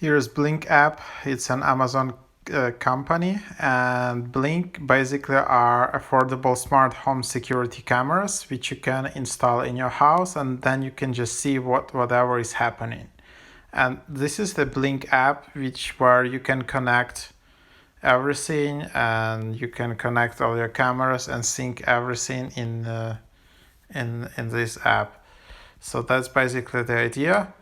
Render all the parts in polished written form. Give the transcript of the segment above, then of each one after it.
Here's Blink app. It's an Amazon company, and Blink basically are affordable smart home security cameras which you can install in your house, and then you can just see whatever is happening. And this is the Blink app, where you can connect everything, and you can connect all your cameras and sync everything in this app. So that's basically the idea.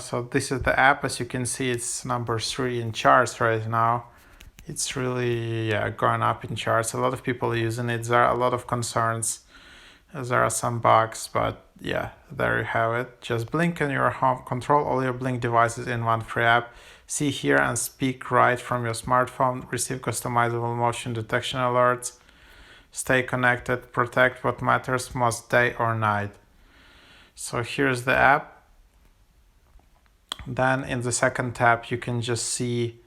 So this is the app. As you can see, it's number 3 in charts right now. It's really going up in charts. A lot of people are using it. There are a lot of concerns. There are some bugs, but yeah, there you have it. Just Blink in your home. Control all your Blink devices in one free app. See, hear, and speak right from your smartphone. Receive customizable motion detection alerts. Stay connected. Protect what matters most, day or night. So here's the app. Then in the second tab, you can just see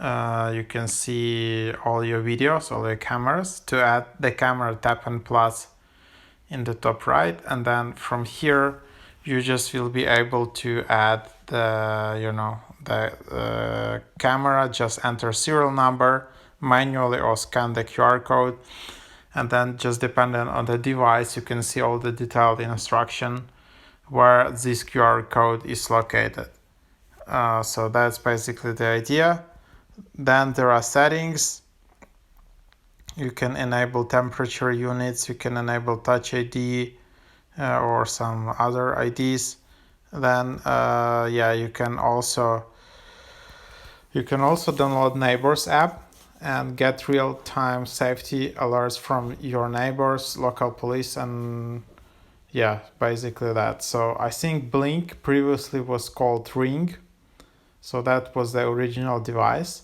all your videos, all your cameras. To add the camera, tap on plus in the top right, and then from here you just will be able to add the camera. Just enter serial number manually or scan the QR code, and then just depending on the device you can see all the detailed instruction where this QR code is located. So that's basically the idea. Then there are settings. You can enable temperature units, you can enable Touch ID or some other IDs. Then you can also download Neighbors app and get real-time safety alerts from your neighbors, local police, and basically that. So I think Blink previously was called Ring, so that was the original device,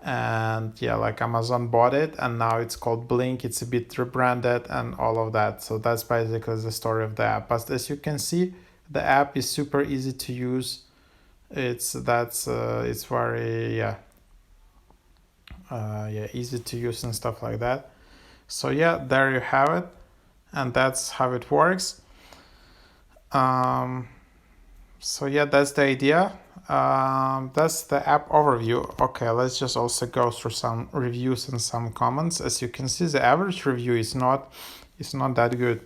and Amazon bought it and now it's called Blink. It's a bit rebranded and all of that. So that's basically the story of the app. But as you can see, the app is super easy to use. It's very easy to use and stuff like that. So there you have it, and that's how it works. That's the idea. That's the app overview. Okay, let's just also go through some reviews and some comments. As you can see, the average review is not that good.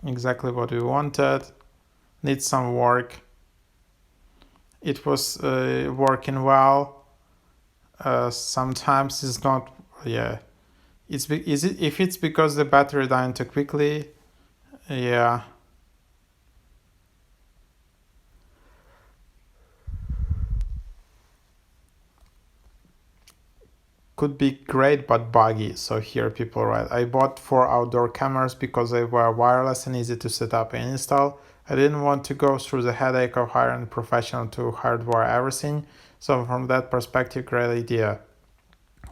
Exactly what we wanted. Needs some work. It was working well. Sometimes it's not. If it's because the battery died too quickly. Could be great but buggy. So here people write, I bought 4 outdoor cameras because they were wireless and easy to set up and install. I didn't want to go through the headache of hiring a professional to hardwire everything. So from that perspective, great idea.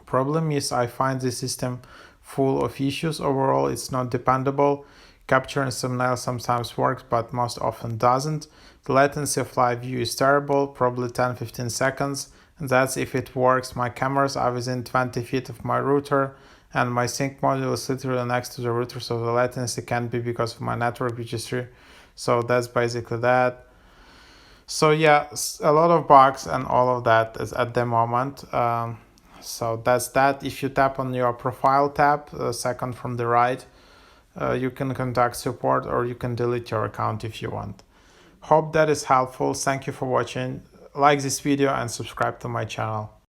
Problem is I find the system full of issues. Overall, it's not dependable. Capturing thumbnail sometimes works, but most often doesn't. The latency of live view is terrible, probably 10-15 seconds. And that's if it works. My cameras are within 20 feet of my router, and my sync module is literally next to the router, so the latency can be because of my network, which is true. So that's basically that. So a lot of bugs and all of that is at the moment. So that's that. If you tap on your profile tab, second from the right, you can contact support or you can delete your account if you want. Hope that is helpful. Thank you for watching. Like this video and subscribe to my channel.